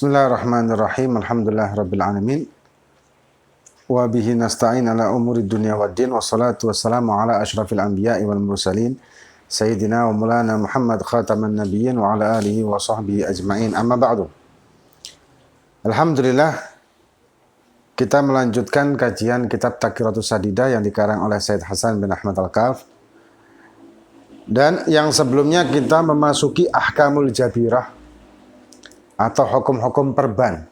Bismillahirrahmanirrahim. Alhamdulillahirabbil alamin. Wa bihi nasta'in ala umuri dunya waddin. Wassalatu wassalamu ala asyrafil anbiya'i wal mursalin. Sayyidina wa maulana Muhammad khataman nabiyyin wa ala alihi wa sahbihi ajma'in. Amma ba'du. Alhamdulillah, kita melanjutkan kajian kitab Taqiratus Sadidah yang dikarang oleh Sayyid Hasan bin Ahmad Al-Kaf. Dan yang sebelumnya kita memasuki ahkamul jabirah atau hukum-hukum perban.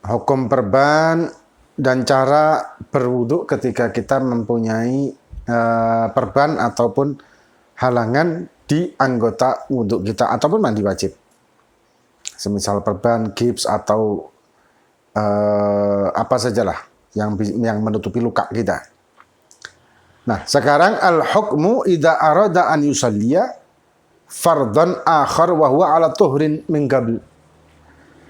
Hukum perban dan cara berwudu ketika kita mempunyai perban ataupun halangan di anggota wudu kita ataupun mandi wajib. Semisal perban, gips atau apa sajalah yang menutupi luka kita. Nah, sekarang al-hukmu idza arada an yusalliya fardhan akhar wa huwa ala tuhrin min qabl.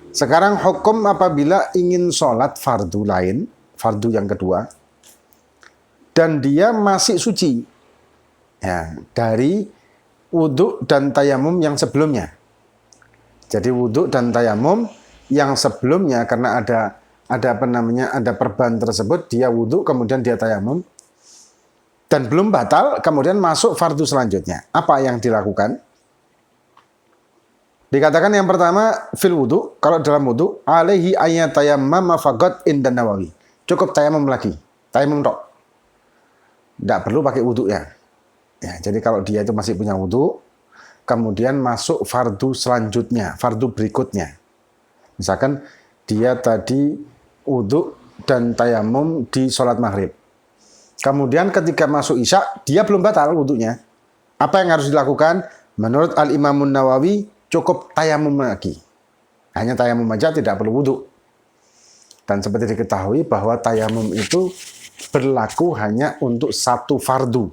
Sekarang hukum apabila ingin sholat fardu lain, fardu yang kedua, dan dia masih suci ya, dari wudhu dan tayamum yang sebelumnya. Jadi wudhu dan tayamum yang sebelumnya karena ada perban tersebut, dia wudhu kemudian dia tayamum dan belum batal, kemudian masuk fardu selanjutnya. Apa yang dilakukan? Dikatakan yang pertama fil wudu, kalau dalam wudu alaihi ayatayammama faqat indan Nawawi. Cukup tayamum lagi, tayamum tok. Tidak perlu pakai wudu ya. Ya, jadi kalau dia itu masih punya wudu, kemudian masuk fardu selanjutnya, fardu berikutnya. Misalkan dia tadi wudu dan tayamum di sholat maghrib. Kemudian ketika masuk isya, dia belum batal wudunya. Apa yang harus dilakukan? Menurut Al-Imamun Nawawi, cukup tayamum lagi. Hanya tayamum aja, tidak perlu wudu. Dan seperti diketahui bahwa tayamum itu berlaku hanya untuk satu fardu.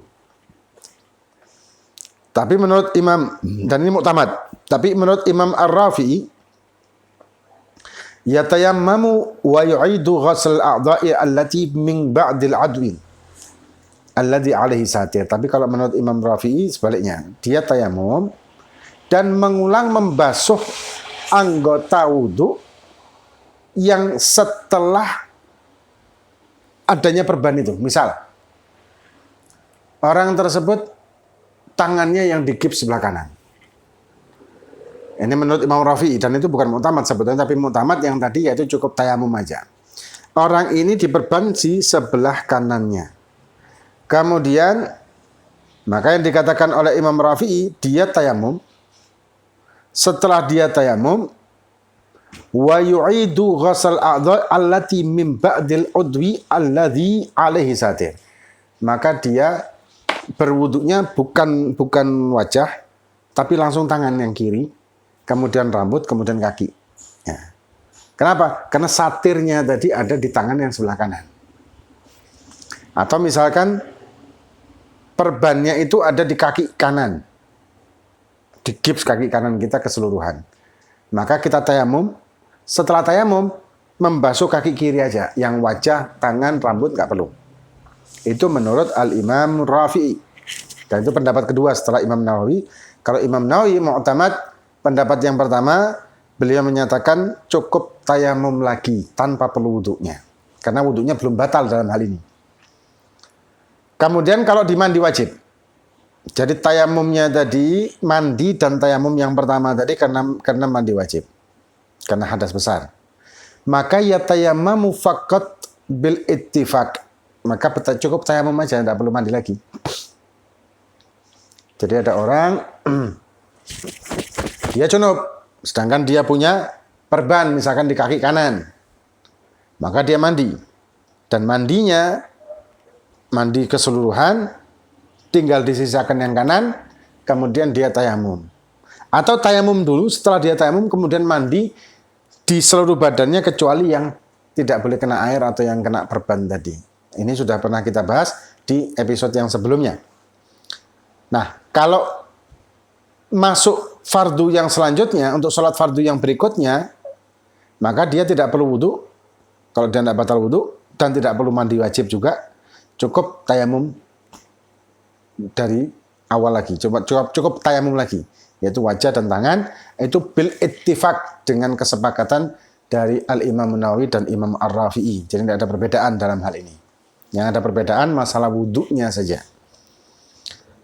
Tapi menurut Imam, dan ini mu'tamad, tapi menurut Imam Ar-Rafi'i, yatayammamu wa yu'idu ghasl a'dha'i allati min ba'dil adwin alladhi alaihi satir. Tapi kalau menurut Imam Rafi'i sebaliknya, dia tayamum dan mengulang membasuh anggota wudhu yang setelah adanya perban itu. Misal, orang tersebut tangannya yang digips sebelah kanan. Ini menurut Imam Rafi'i, dan itu bukan mu'tamad sebetulnya, tapi mu'tamad yang tadi yaitu cukup tayamum aja. Orang ini diperban di sebelah kanannya. Kemudian, maka yang dikatakan oleh Imam Rafi'i, dia tayamum. Setelah dia tayamum, wa yu'idu ghasal a'dha' allati min ba'dil udwi alladhi alaihi satir. Maka dia berwuduknya bukan wajah, tapi langsung tangan yang kiri, kemudian rambut, kemudian kaki. Ya. Kenapa? Karena satirnya tadi ada di tangan yang sebelah kanan. Atau misalkan perbannya itu ada di kaki kanan. Digips kaki kanan kita keseluruhan. Maka kita tayamum. Setelah tayamum, membasuh kaki kiri aja. Yang wajah, tangan, rambut nggak perlu. Itu menurut Al-Imam Rafi'i. Dan itu pendapat kedua setelah Imam Nawawi. Kalau Imam Nawawi mu'tamad, pendapat yang pertama, beliau menyatakan cukup tayamum lagi tanpa perlu wudhunya. Karena wudhunya belum batal dalam hal ini. Kemudian kalau di mandi wajib. Jadi tayamumnya tadi, mandi dan tayamum yang pertama tadi karena mandi wajib. Karena hadas besar. Maka ya tayammamu faqat bil ittifaq. Maka cukup tayamum aja, tidak perlu mandi lagi. Jadi ada orang, dia junub, sedangkan dia punya perban, misalkan di kaki kanan. Maka dia mandi. Dan mandinya, mandi keseluruhan, tinggal disisakan yang kanan, kemudian dia tayamum. Atau tayamum dulu, setelah dia tayamum, kemudian mandi di seluruh badannya, kecuali yang tidak boleh kena air atau yang kena perban tadi. Ini sudah pernah kita bahas di episode yang sebelumnya. Nah, kalau masuk fardu yang selanjutnya, untuk sholat fardu yang berikutnya, maka dia tidak perlu wudhu, kalau dia tidak batal wudhu, dan tidak perlu mandi wajib juga, cukup tayamum dari awal lagi, cukup tayamum lagi. yaitu wajah dan tangan, itu bil ittifaq dengan kesepakatan dari Al-Imam Nawawi dan Imam Ar-Rafi'i. Jadi tidak ada perbedaan dalam hal ini. Yang ada perbedaan masalah wudhunya saja.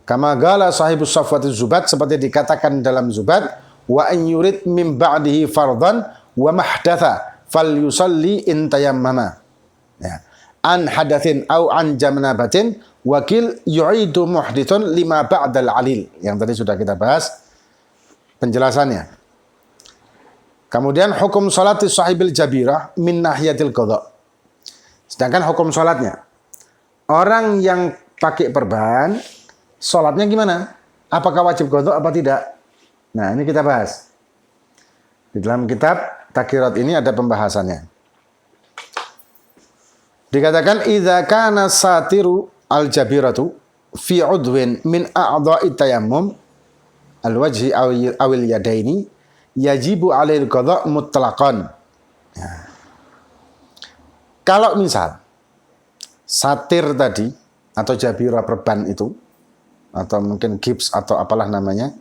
Kama gala sahibus safwati zubat, seperti dikatakan dalam zubat, wa an yurid min ba'dihi fardhan wa mahdatha falyusalli in tayammama. Ya. An hadatsin au an jamnabatin wakil yu'idu muhdithun lima ba'dal alil. Yang tadi sudah kita bahas penjelasannya. Kemudian hukum salati sahibil jabirah min nahiyatil qadha. Sedangkan hukum salatnya, orang yang pakai perban, salatnya gimana? Apakah wajib qadha apa tidak? Nah, ini kita bahas. Di dalam kitab Takirat ini ada pembahasannya. Dikatakan idza kana satiru al-jabiratu fi udwin min a'dha'i tayammum al-wajhi awil yadaini yajibu 'alail qadha mutlaqan. Ya. Kalau misal satir tadi atau jabirah perban itu atau mungkin gips atau apalah namanya,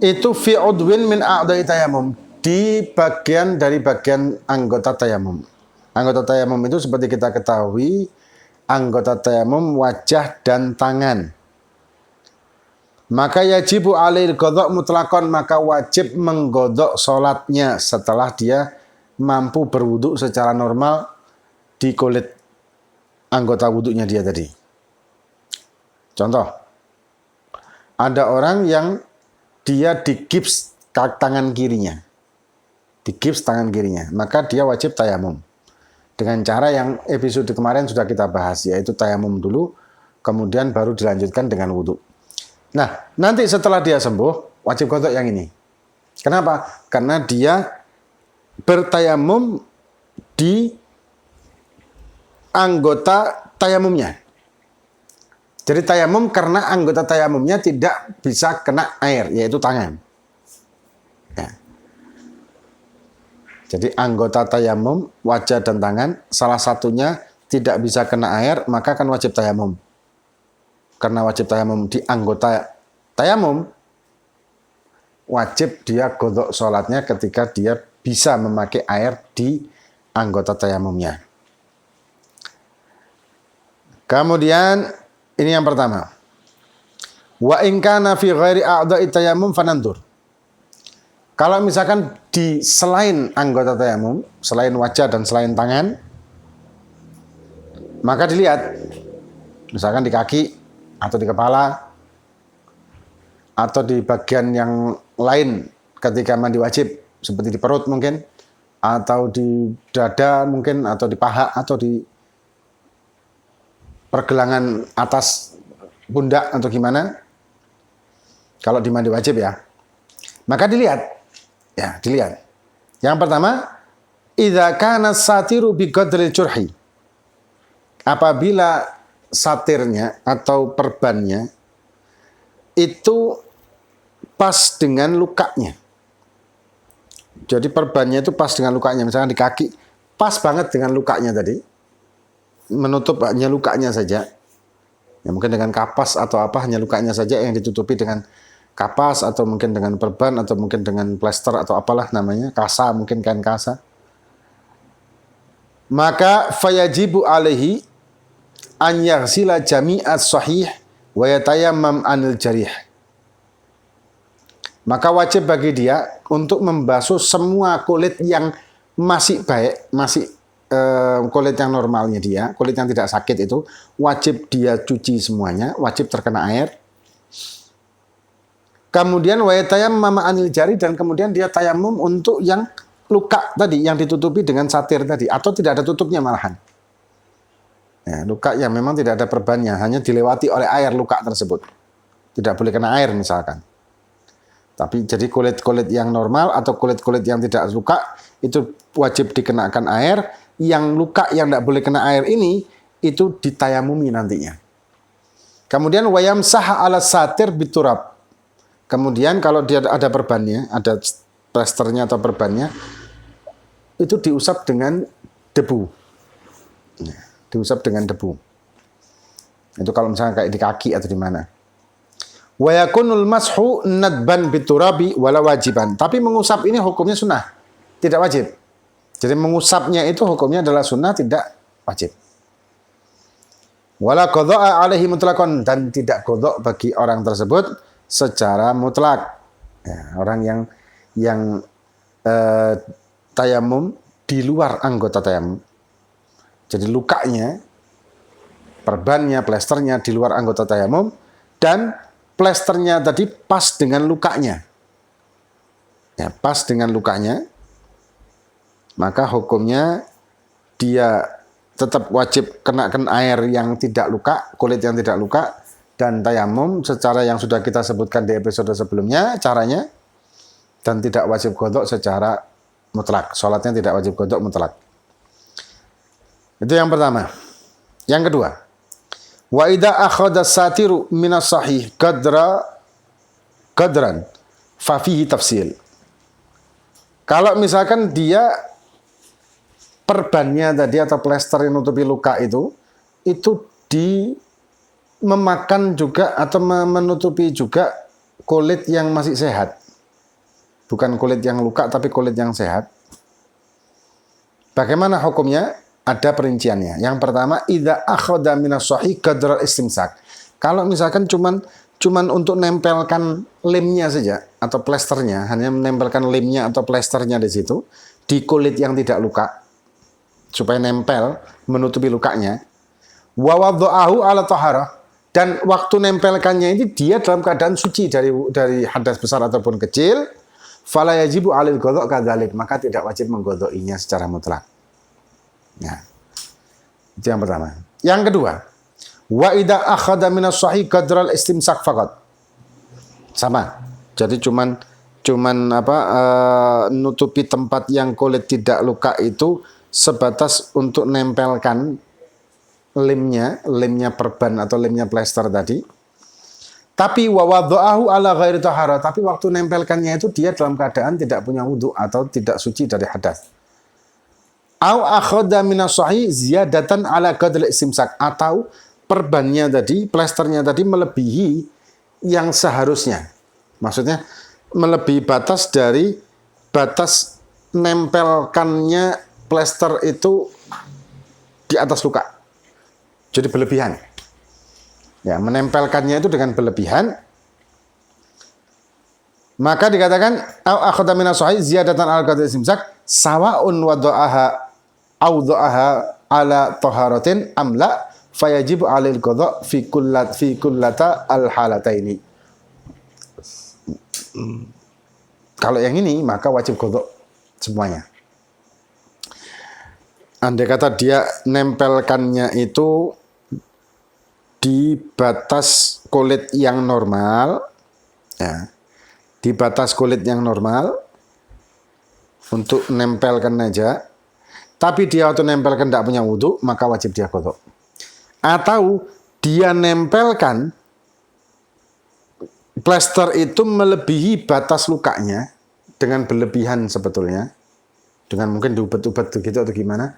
itu fi udwin min a'dha'i tayammum, di bagian dari bagian anggota tayamum. Anggota tayamum itu seperti kita ketahui, anggota tayamum wajah dan tangan. Maka yajibu alail qadha mutlaqan, maka wajib menggodok salatnya setelah dia mampu berwudu secara normal di kulit anggota wudunya dia tadi. Contoh, ada orang yang dia digips tangan kirinya. Digips tangan kirinya, maka dia wajib tayamum. Dengan cara yang episode kemarin sudah kita bahas, yaitu tayamum dulu, kemudian baru dilanjutkan dengan wudu. Nah, nanti setelah dia sembuh, wajib qadha yang ini. Kenapa? Karena dia bertayamum di anggota tayamumnya. Jadi tayamum karena anggota tayamumnya tidak bisa kena air, yaitu tangan. Ya. Jadi anggota tayamum, wajah dan tangan, salah satunya tidak bisa kena air, maka kan wajib tayamum. Karena wajib tayamum di anggota tayamum, wajib dia qadha sholatnya ketika dia bisa memakai air di anggota tayamumnya. Kemudian ini yang pertama. Wa in kana fi ghairi a'dha'i tayammum fanandur. Kalau misalkan di selain anggota tayamum, selain wajah dan selain tangan, maka dilihat, misalkan di kaki atau di kepala atau di bagian yang lain ketika mandi wajib, seperti di perut mungkin, atau di dada mungkin, atau di paha, atau di pergelangan atas pundak atau gimana. Kalau di mandi wajib ya, maka dilihat. Ya, dilihat. Yang pertama, idza kana satiru bi qadril jurhi. Apabila satirnya atau perbannya itu pas dengan lukanya. Jadi perbannya itu pas dengan lukanya, misalnya di kaki, pas banget dengan lukanya tadi. Menutup hanya lukanya saja. Ya, mungkin dengan kapas atau apa, hanya lukanya saja yang ditutupi dengan kapas atau mungkin dengan perban atau mungkin dengan plester atau apalah namanya, kasa, mungkin kain kasa. Maka fayajibu alaihi an yaghsila jami'at sahih wa yatayammam anil jarih. Maka wajib bagi dia untuk membasuh semua kulit yang masih baik, masih kulit yang normalnya dia, kulit yang tidak sakit itu, wajib dia cuci semuanya, wajib terkena air. Kemudian wa yatayammam anil jari, dan kemudian dia tayamum untuk yang luka tadi, yang ditutupi dengan satir tadi, atau tidak ada tutupnya malahan. Ya, luka yang memang tidak ada perbannya, hanya dilewati oleh air luka tersebut. Tidak boleh kena air misalkan. Tapi jadi kulit-kulit yang normal atau kulit-kulit yang tidak luka itu wajib dikenakan air. Yang luka yang tidak boleh kena air ini itu ditayamumi nantinya. Kemudian wayam sah ala satir biturab. Kemudian kalau dia ada perbannya, ada plasternya atau perbannya, itu diusap dengan debu. Diusap dengan debu. Itu kalau misalnya kayak di kaki atau di mana. Wa yakunul mashu nadban biturabi wala wajiban. Tapi mengusap ini hukumnya sunnah, tidak wajib. Jadi mengusapnya itu hukumnya adalah sunnah, tidak wajib. Wala qadha'a alaihi mutlaqan, dan tidak qadha bagi orang tersebut secara mutlak. Ya, orang yang tayamum di luar anggota tayamum. Jadi lukanya, perbannya, plesternya di luar anggota tayamum, dan plesternya tadi pas dengan lukanya. Ya, pas dengan lukanya, maka hukumnya dia tetap wajib kenakan air yang tidak luka, kulit yang tidak luka, dan tayamum secara yang sudah kita sebutkan di episode sebelumnya caranya, dan tidak wajib qadha secara mutlak. Salatnya tidak wajib qadha mutlak. Itu yang pertama. Yang kedua, wa idza akhadha satiru minas sahih qadran fa fihi tafsil. Kalau misalkan dia perbannya tadi atau plester yang menutupi luka itu memakan juga atau menutupi juga kulit yang masih sehat. Bukan kulit yang luka tapi kulit yang sehat. Bagaimana hukumnya? Ada perinciannya. Yang pertama, idza akhadha minas sahih qadral istimsak. Kalau misalkan cuman untuk nempelkan lemnya saja atau plesternya, hanya menempelkan lemnya atau plesternya di situ di kulit yang tidak luka supaya nempel menutupi lukanya. Wa wada'ahu ala taharah, dan waktu nempelkannya ini dia dalam keadaan suci dari hadas besar ataupun kecil, fala yajibu 'alal qadha' kadzalik, maka tidak wajib mengqadha'inya secara mutlak. Ya. Itu yang pertama. Yang kedua, wa idza akhadha minas sahih qadral istimsak faqat. Sama. Jadi cuman nutupi tempat yang kulit tidak luka itu sebatas untuk nempelkan lemnya perban atau lemnya plester tadi. Tapi wa wada'ahu ala ghairi taharah, tapi waktu nempelkannya itu dia dalam keadaan tidak punya wudu atau tidak suci dari hadas. Au akhadha minas sahih ziyadatan ala qadri istimsak, atau perbannya tadi, plesternya tadi melebihi yang seharusnya. Maksudnya melebihi batas dari batas nempelkannya plester itu di atas luka. Jadi berlebihan. Ya, menempelkannya itu dengan berlebihan. Maka dikatakan au akhadha minas sahih ziyadatan ala qadri istimsak sawa'un wada'aha au dha'aha ala taharatin amla fayajibu 'alal qadha fi kullata al halataini. Kalau yang ini maka wajib qadha semuanya. Andai kata dia nempelkannya itu di batas kulit yang normal, ya, di batas kulit yang normal untuk nempelkan aja, tapi dia waktu nempelkan tidak punya wudu, maka wajib dia qadha. Atau dia nempelkan plester itu melebihi batas lukanya dengan berlebihan sebetulnya, dengan mungkin diubat-ubat begitu atau gimana,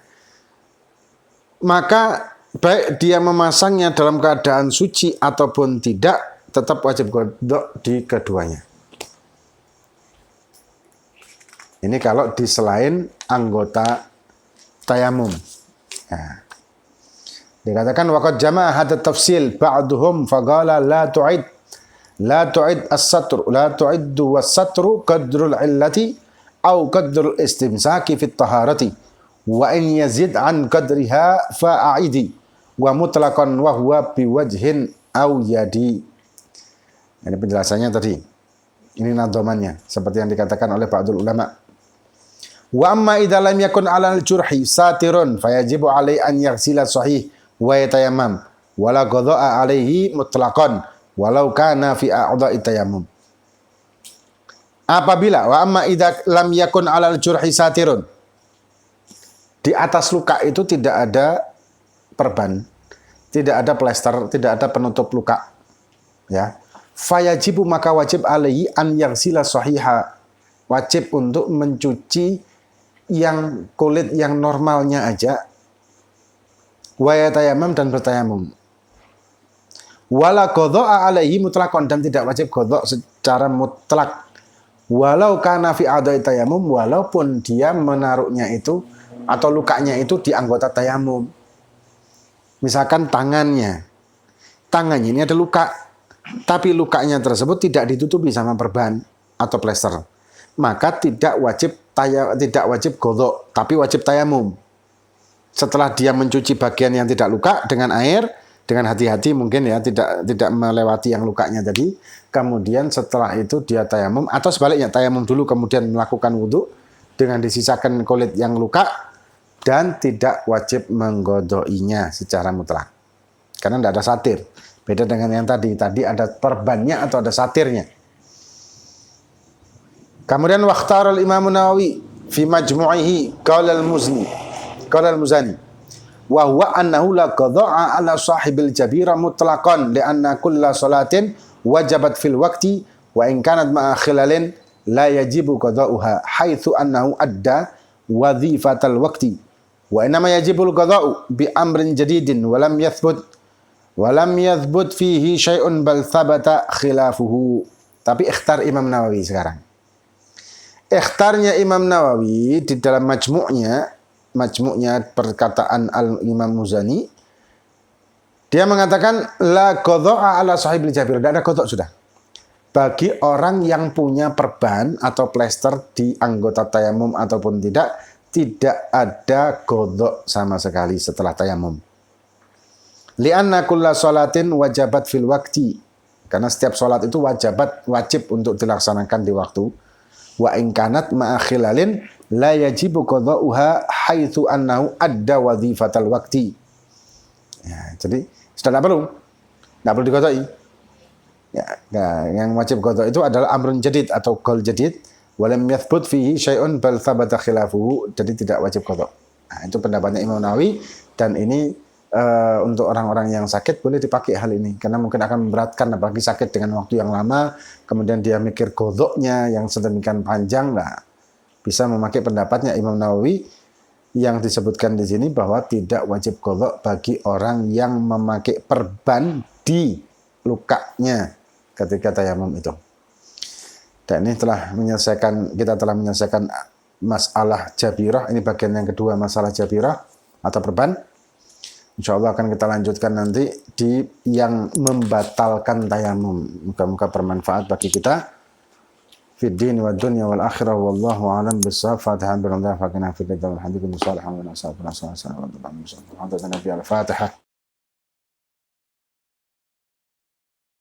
maka baik dia memasangnya dalam keadaan suci ataupun tidak, tetap wajib qadha di keduanya. Ini kalau di selain anggota tayamum. Ya. Dikatakan waqad jama'a hadha tafsil ba'duhum faqala la tu'id as-satr la tu'iddu was-satru qadrul illati au qadrul istimsaki fit taharati wa in yazid an qadriha fa'idi wa mutlaqan wa huwa biwajhin au yadi. Ini penjelasannya tadi. Ini nadhamannya seperti yang dikatakan oleh ba'dul ulama. Wa amma idza lam yakun 'alal jurhi satirun fayajibu 'alaihi an yaghsila sahih wa yatayammam wala qadha'a 'alaihi mutlaqan walau kana fi a'dha'i tayammum. Apabila wa amma idza lam yakun 'alal jurhi satirun, di atas luka itu tidak ada perban, tidak ada plester, tidak ada penutup luka, ya. Fayajibu maka wajib 'alaihi an yaghsila sahiha, wajib untuk mencuci yang kulit yang normalnya aja, wa yatayammam dan bertayamum. Wala qadha'a alaihi mutlaqan, dan tidak wajib qadha secara mutlak. Walau kana fi a'dha'i tayamum, walaupun dia menaruhnya itu atau lukanya itu di anggota tayamum. Misalkan tangannya ini ada luka, tapi lukanya tersebut tidak ditutupi sama perban atau plester, maka tidak wajib qadha, tapi wajib tayamum. Setelah dia mencuci bagian yang tidak luka dengan air, dengan hati-hati mungkin ya, tidak melewati yang lukanya tadi, kemudian setelah itu dia tayamum, atau sebaliknya tayamum dulu kemudian melakukan wudhu dengan disisakan kulit yang luka, dan tidak wajib menggodhoinya secara mutlak karena tidak ada satir. Beda dengan yang tadi ada perbannya atau ada satirnya. Kemudian waqtar al-Imam Nawawi fi majmu'ihi qala al-Muzani wa huwa annahu la qadha'a ala sahibil jabira mutlaqan li'anna kulla salatin wajabat fil waqti wa in kanat ma'a khilalin la yajibu qadha'uha haitsu annahu adda wadhifatal waqti wa inma yajibul qadha'u bi amrin jadidin wa lam yathbut fihi syai'un bal thabata khilafuhu. Tapi ikhtar Imam Nawawi sekarang. Ikhtarnya Imam Nawawi di dalam majmu'nya perkataan Al-Imam Muzani, dia mengatakan la qadha'a ala sahibil jabir, tidak ada qadha sudah. Bagi orang yang punya perban atau plester di anggota tayamum ataupun tidak ada qadha sama sekali setelah tayamum. Li'anna kulla sholatin wajabat fil waqti. Karena setiap sholat itu wajib untuk dilaksanakan di waktu. Wa in kanat ma'a khilalin la yajibu qadha'uha haitsu annahu adda wadhifatal waqti. Ya, jadi sudah tidak perlu diqadha'i. Ya, yang wajib qadha itu adalah amrun jadid atau qaul jadid, wa lam yathbut fihi syai'un bal thabata khilafuhu, jadi tidak wajib qadha. Nah, itu pendapatnya Imam Nawawi, dan ini untuk orang-orang yang sakit boleh dipakai hal ini, karena mungkin akan memberatkan, apalagi sakit dengan waktu yang lama, kemudian dia mikir qadha'nya yang sedemikian panjang. Nah, bisa memakai pendapatnya Imam Nawawi yang disebutkan di sini bahwa tidak wajib qadha bagi orang yang memakai perban di lukanya ketika tayamum itu. Dan ini kita telah menyelesaikan masalah jabirah. Ini bagian yang kedua, masalah jabirah atau perban. InsyaAllah akan kita lanjutkan nanti di yang membatalkan tayamum. Muka-muka bermanfaat bagi kita. Fiddin wa dunya wal akhirah. Wallahu a'lam bissawab. Fatiha billahi faqina fi kitab al-hadith. Musalahan wa nasabun. Assalamualaikum warahmatullahi wabarakatuh. Al-Fatihah.